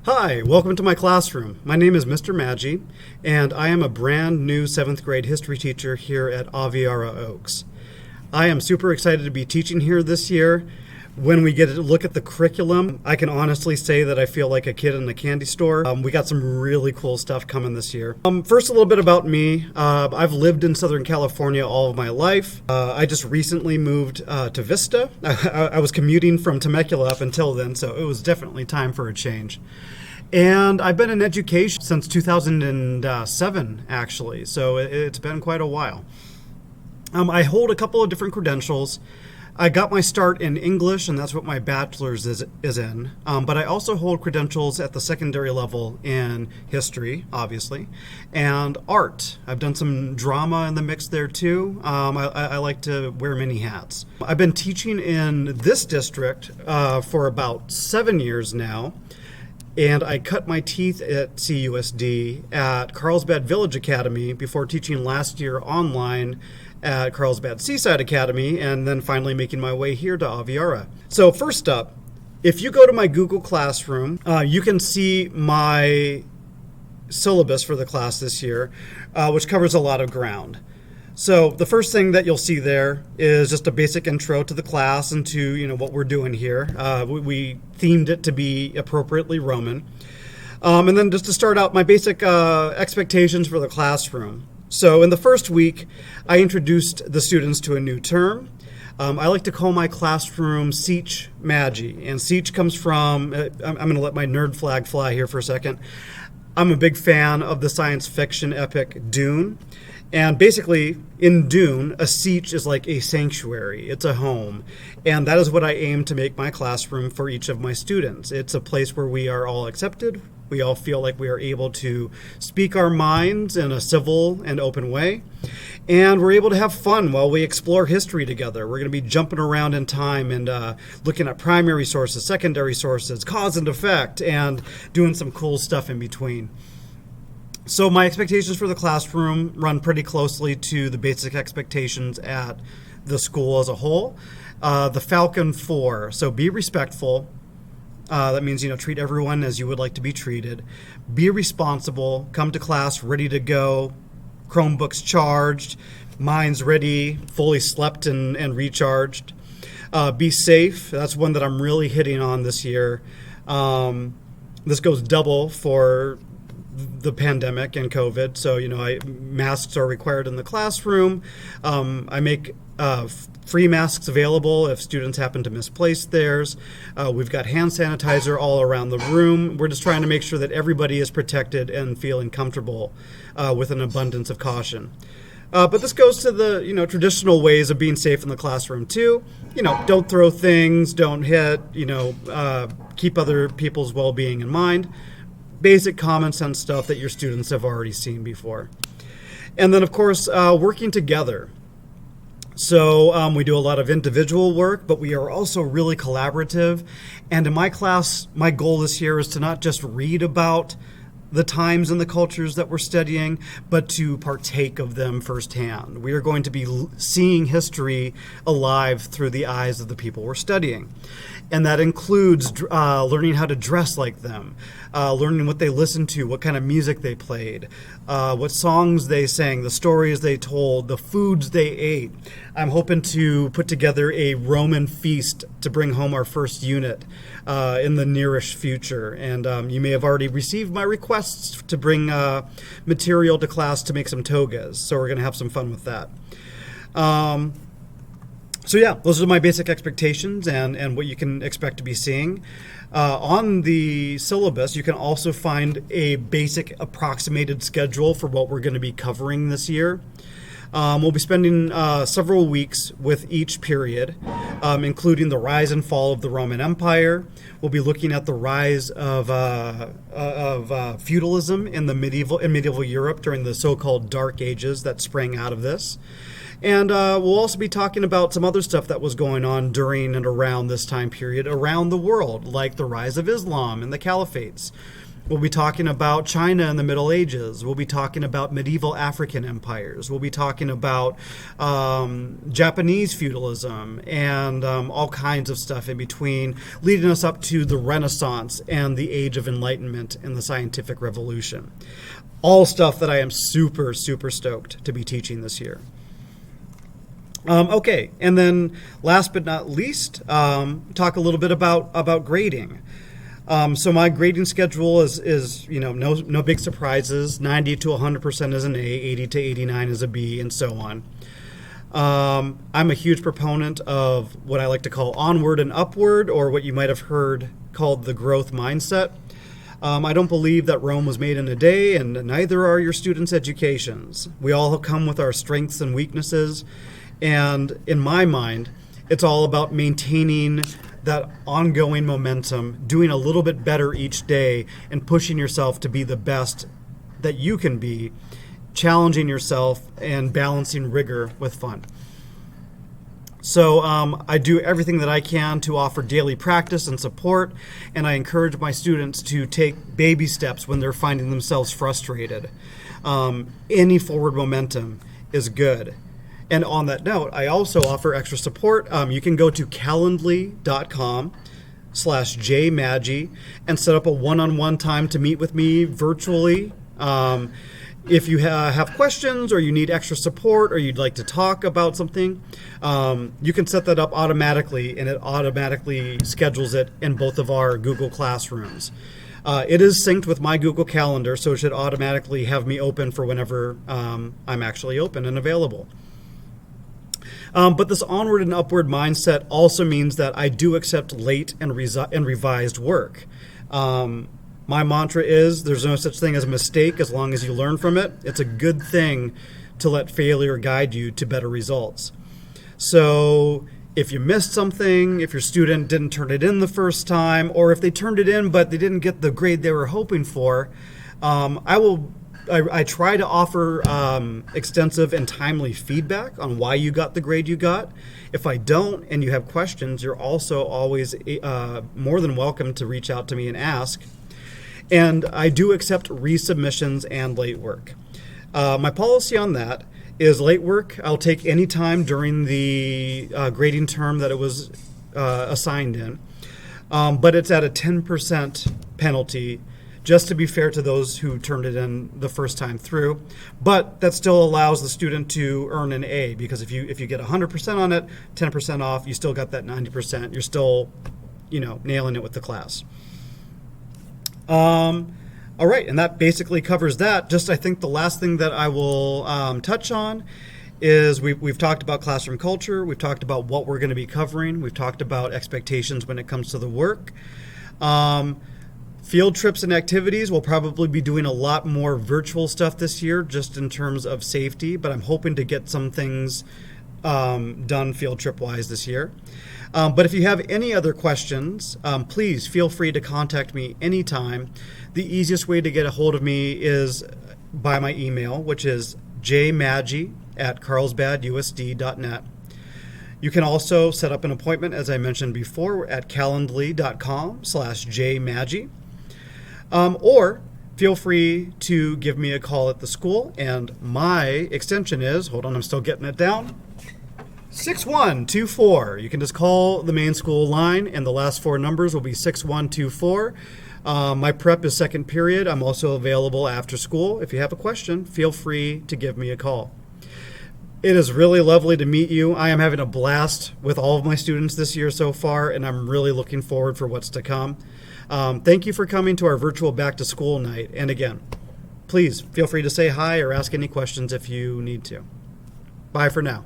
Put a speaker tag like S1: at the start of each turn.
S1: Hi, welcome to my classroom. My name is Mr. Maggi, and I am a brand new 7th grade history teacher here at Aviara Oaks. I am super excited to be teaching here this year. When we get to look at the curriculum, I can honestly say that I feel like a kid in a candy store. We got some really cool stuff coming this year. First, a little bit about me. I've lived in Southern California all of my life. I just recently moved to Vista. I was commuting from Temecula up until then, so it was definitely time for a change. And I've been in education since 2007, actually, so it's been quite a while. I hold a couple of different credentials. I got my start in English, and that's what my bachelor's is in. But I also hold credentials at the secondary level in history, obviously, and art. I've done some drama in the mix there too. I like to wear many hats. I've been teaching in this district for about 7 years now. And I cut my teeth at CUSD at Carlsbad Village Academy before teaching last year online at Carlsbad Seaside Academy, and then finally making my way here to Aviara. So first up, if you go to my Google Classroom, you can see my syllabus for the class this year, which covers a lot of ground. So the first thing that you'll see there is just a basic intro to the class and to what we're doing here. We themed it to be appropriately Roman. And then just to start out, my basic expectations for the classroom. So in the first week, I introduced the students to a new term. I like to call my classroom Siege Maggi. And Siege comes from, I'm going to let my nerd flag fly here for a second. I'm a big fan of the science fiction epic Dune. And basically, in Dune, a siege is like a sanctuary. It's a home. And that is what I aim to make my classroom for each of my students. It's a place where we are all accepted. We all feel like we are able to speak our minds in a civil and open way. And we're able to have fun while we explore history together. We're going to be jumping around in time and looking at primary sources, secondary sources, cause and effect, and doing some cool stuff in between. So my expectations for the classroom run pretty closely to the basic expectations at the school as a whole. The Falcon 4, so be respectful. That means, treat everyone as you would like to be treated. Be responsible, come to class ready to go, Chromebooks charged, minds ready, fully slept and recharged. Be safe, that's one that I'm really hitting on this year. This goes double for the pandemic and COVID. So, masks are required in the classroom. I make free masks available if students happen to misplace theirs. We've got hand sanitizer all around the room. We're just trying to make sure that everybody is protected and feeling comfortable with an abundance of caution. But this goes to the, traditional ways of being safe in the classroom too. Don't throw things, don't hit, keep other people's well-being in mind. Basic common sense stuff that your students have already seen before. And then, of course, working together. So we do a lot of individual work, but we are also really collaborative. And in my class, my goal this year is to not just read about the times and the cultures that we're studying, but to partake of them firsthand. We are going to be seeing history alive through the eyes of the people we're studying. And that includes learning how to dress like them, learning what they listened to, what kind of music they played, what songs they sang, the stories they told, the foods they ate. I'm hoping to put together a Roman feast to bring home our first unit in the nearish future. And you may have already received my requests to bring material to class to make some togas. So we're going to have some fun with that. So yeah, those are my basic expectations and what you can expect to be seeing. On the syllabus, you can also find a basic approximated schedule for what we're going to be covering this year. We'll be spending several weeks with each period, including the rise and fall of the Roman Empire. We'll be looking at the rise of feudalism in medieval Europe during the so-called Dark Ages that sprang out of this. And we'll also be talking about some other stuff that was going on during and around this time period around the world, like the rise of Islam and the caliphates. We'll be talking about China in the Middle Ages. We'll be talking about medieval African empires. We'll be talking about Japanese feudalism and all kinds of stuff in between, leading us up to the Renaissance and the Age of Enlightenment and the Scientific Revolution. All stuff that I am super, super stoked to be teaching this year. Okay, and then last but not least, talk a little bit about grading. So my grading schedule is no big surprises. 90 to 100% is an A, 80 to 89 is a B, and so on. I'm a huge proponent of what I like to call onward and upward, or what you might have heard called the growth mindset. I don't believe that Rome was made in a day, and neither are your students' educations. We all come with our strengths and weaknesses, and in my mind, it's all about maintaining that ongoing momentum, doing a little bit better each day, and pushing yourself to be the best that you can be, challenging yourself and balancing rigor with fun. So I do everything that I can to offer daily practice and support, and I encourage my students to take baby steps when they're finding themselves frustrated. Any forward momentum is good. And on that note, I also offer extra support. You can go to calendly.com/jmaggi and set up a one-on-one time to meet with me virtually. If you have questions or you need extra support or you'd like to talk about something, you can set that up automatically, and it automatically schedules it in both of our Google Classrooms. It is synced with my Google Calendar, so it should automatically have me open for whenever I'm actually open and available. But this onward and upward mindset also means that I do accept late and revised work. My mantra is there's no such thing as a mistake as long as you learn from it. It's a good thing to let failure guide you to better results. So if you missed something, if your student didn't turn it in the first time, or if they turned it in but they didn't get the grade they were hoping for, I try to offer extensive and timely feedback on why you got the grade you got. If I don't and you have questions, you're also always more than welcome to reach out to me and ask. And I do accept resubmissions and late work. My policy on that is late work I'll take any time during the grading term that it was assigned in, but it's at a 10% penalty, just to be fair to those who turned it in the first time through. But that still allows the student to earn an A, because if you get 100% on it, 10% off, you still got that 90%. You're still, nailing it with the class. All right, and that basically covers that. Just I think the last thing that I will touch on is we've talked about classroom culture. We've talked about what we're going to be covering. We've talked about expectations when it comes to the work. Field trips and activities, we'll probably be doing a lot more virtual stuff this year, just in terms of safety, but I'm hoping to get some things done field trip wise this year. But if you have any other questions, please feel free to contact me anytime. The easiest way to get a hold of me is by my email, which is jmaggi@carlsbadusd.net. You can also set up an appointment, as I mentioned before, at calendly.com/jmaggi. Or feel free to give me a call at the school, and my extension is, hold on, I'm still getting it down, 6124. You can just call the main school line, and the last four numbers will be 6124. My prep is second period. I'm also available after school. If you have a question, feel free to give me a call. It is really lovely to meet you. I am having a blast with all of my students this year so far, and I'm really looking forward for what's to come. Thank you for coming to our virtual back to school night. And again, please feel free to say hi or ask any questions if you need to. Bye for now.